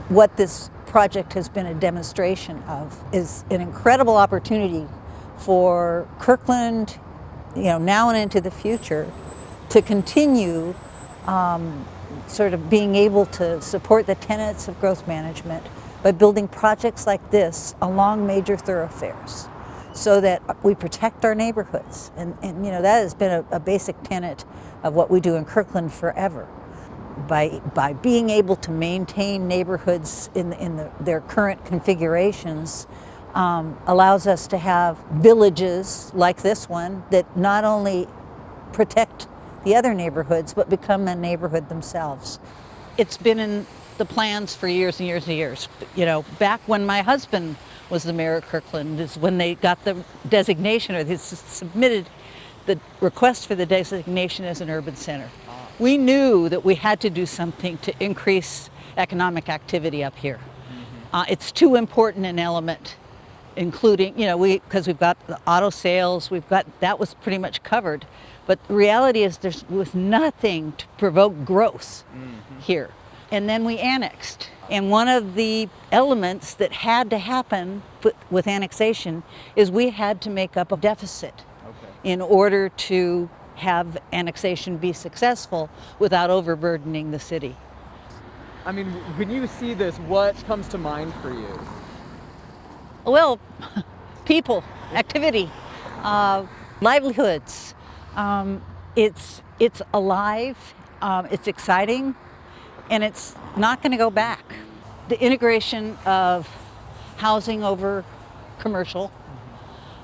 What this project has been a demonstration of is an incredible opportunity for Kirkland, now and into the future, to continue sort of being able to support the tenets of growth management by building projects like this along major thoroughfares so that we protect our neighborhoods. And that has been a basic tenet of what we do in Kirkland forever. By being able to maintain neighborhoods in their current configurations allows us to have villages like this one that not only protect the other neighborhoods but become a neighborhood themselves. It's been in the plans for years and years and years. Back when my husband was the mayor of Kirkland is when they got the designation, or they submitted the request for the designation as an urban center. We knew that we had to do something to increase economic activity up here. It's too important an element, including, because we've got the auto sales, that was pretty much covered. But the reality is there was nothing to provoke growth here. And then we annexed. And one of the elements that had to happen with annexation is we had to make up a deficit in order to have annexation be successful without overburdening the city. I mean, when you see this, what comes to mind for you? Well, people, activity, livelihoods. It's alive, it's exciting, and it's not going to go back. The integration of housing over commercial,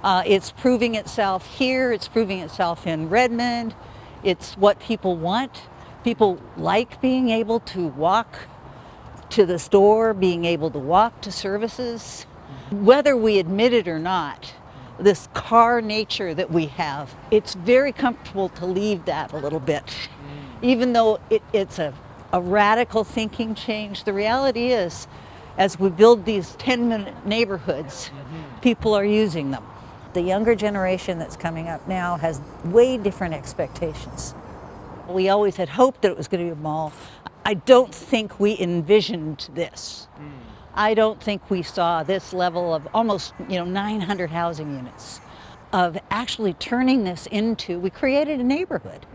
it's proving itself here, it's proving itself in Redmond. It's what people want. People like being able to walk to the store, being able to walk to services. Whether we admit it or not, this car nature that we have, it's very comfortable to leave that a little bit. Even though it's a radical thinking change, the reality is, as we build these 10-minute neighborhoods, people are using them. The younger generation that's coming up now has way different expectations. We always had hoped that it was going to be a mall. I don't think we envisioned this. I don't think we saw this level of almost 900 housing units, of actually turning this into, we created a neighborhood.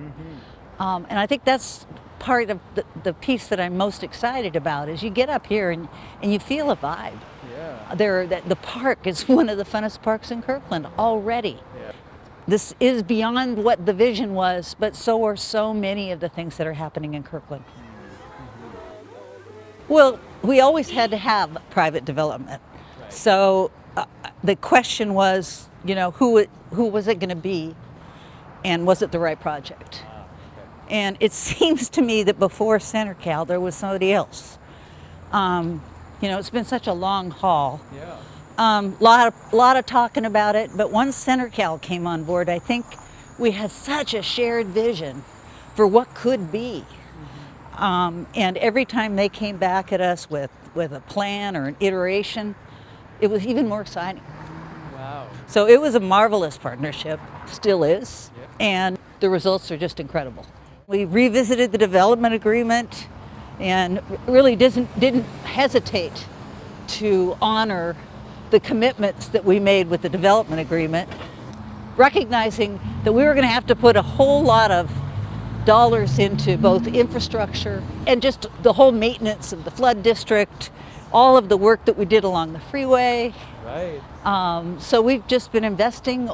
And I think that's part of the piece that I'm most excited about, is you get up here and you feel a vibe. The park is one of the funnest parks in Kirkland already. This is beyond what the vision was, but so are so many of the things that are happening in Kirkland. Well, we always had to have private development. So the question was, who was it going to be, and was it the right project? And it seems to me that before CenterCal, there was somebody else. It's been such a long haul. Lot of talking about it, but once CenterCal came on board, I think we had such a shared vision for what could be. And every time they came back at us with a plan or an iteration, it was even more exciting. Wow. So it was a marvelous partnership, still is, and the results are just incredible. We revisited the development agreement and really didn't hesitate to honor the commitments that we made with the development agreement, recognizing that we were going to have to put a whole lot of dollars into both infrastructure and just the whole maintenance of the flood district, all of the work that we did along the freeway. So we've just been investing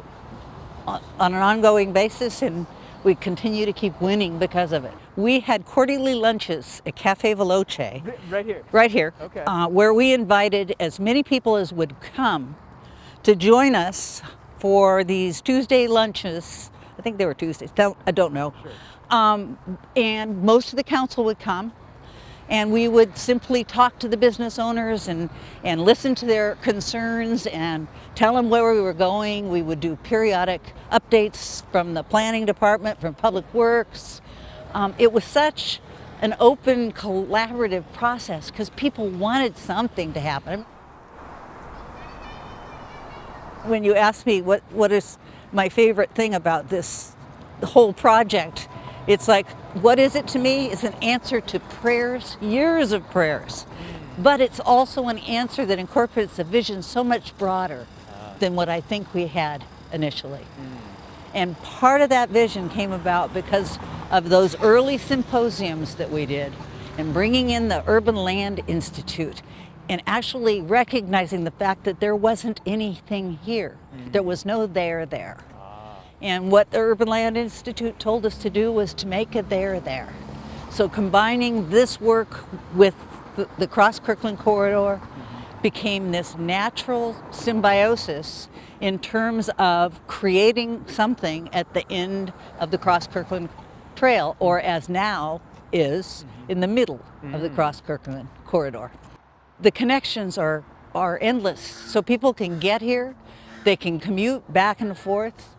on an ongoing basis, and we continue to keep winning because of it. We had quarterly lunches at Cafe Veloce. Right here. Okay. Where we invited as many people as would come to join us for these Tuesday lunches. I think they were Tuesdays. I don't know. Sure. And most of the council would come, and we would simply talk to the business owners and listen to their concerns and tell them where we were going. We would do periodic updates from the planning department, from Public Works. It was such an open, collaborative process because people wanted something to happen. When you ask me what is my favorite thing about this whole project, it's like, what is it to me? It's an answer to prayers, years of prayers. but it's also an answer that incorporates a vision so much broader than what I think we had initially. And part of that vision came about because of those early symposiums that we did and bringing in the Urban Land Institute and actually recognizing the fact that there wasn't anything here. There was no there there. And what the Urban Land Institute told us to do was to make a there there. So combining this work with the Cross-Kirkland corridor became this natural symbiosis in terms of creating something at the end of the Cross-Kirkland Trail, or as now is in the middle of the Cross-Kirkland corridor. The connections are endless, so people can get here, they can commute back and forth.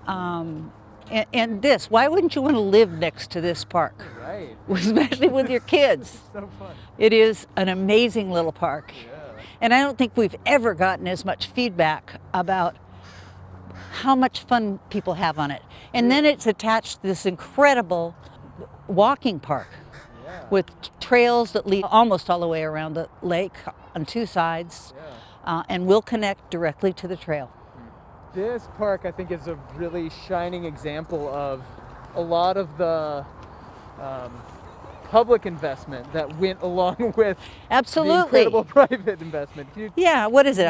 And this, why wouldn't you want to live next to this park? Right. Especially with your kids. So fun. It is an amazing little park. Yeah. And I don't think we've ever gotten as much feedback about how much fun people have on it. And then it's attached to this incredible walking park with trails that lead almost all the way around the lake on two sides, and will connect directly to the trail. This park, I think, is a really shining example of a lot of the public investment that went along with Absolutely. the incredible private investment. Yeah, what is it?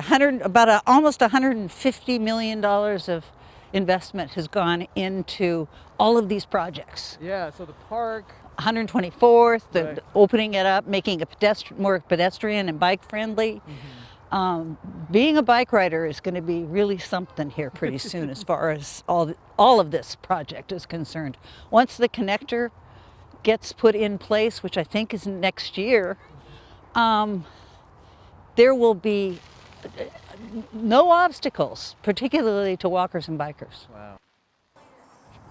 Almost $150 million of investment has gone into all of these projects. Yeah, so the park, 124th, Right. opening it up, making it more pedestrian and bike friendly. Being a bike rider is going to be really something here pretty soon as far as all of this project is concerned. Once the connector gets put in place, which I think is next year, there will be no obstacles, particularly to walkers and bikers. wow.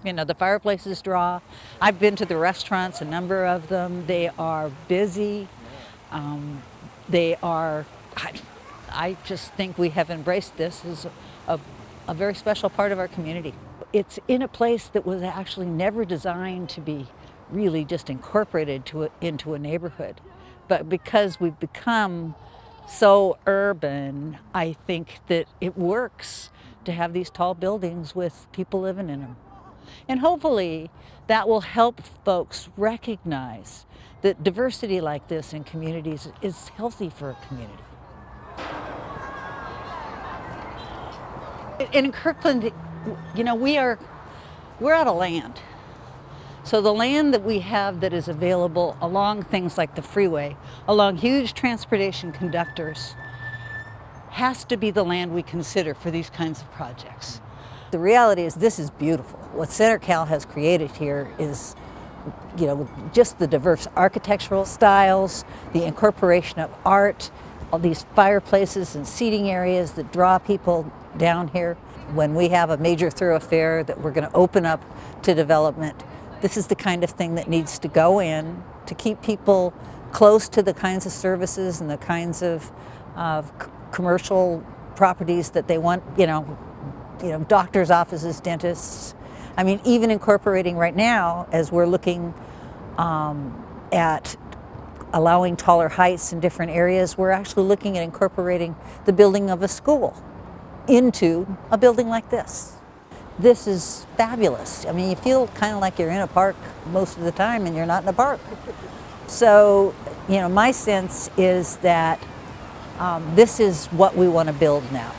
You know, the fireplaces draw. I've been to the restaurants, a number of them. They are busy. They are, I just think we have embraced this as a very special part of our community. It's in a place that was actually never designed to be really just incorporated into a neighborhood. But because we've become so urban, I think that it works to have these tall buildings with people living in them. And hopefully that will help folks recognize that diversity like this in communities is healthy for a community. In Kirkland, you know, we're out of land. So the land that we have that is available along things like the freeway, along huge transportation conductors, has to be the land we consider for these kinds of projects. The reality is this is beautiful. What Center Cal has created here is, you know, just the diverse architectural styles, the incorporation of art, all these fireplaces and seating areas that draw people down here. When we have a major thoroughfare that we're going to open up to development, this is the kind of thing that needs to go in to keep people close to the kinds of services and the kinds of commercial properties that they want, you know, doctors' offices, dentists. I mean, even incorporating right now, as we're looking at allowing taller heights in different areas, we're actually looking at incorporating the building of a school into a building like this. This is fabulous. I mean, you feel kind of like you're in a park most of the time and you're not in a park. So, you know, my sense is that this is what we want to build now.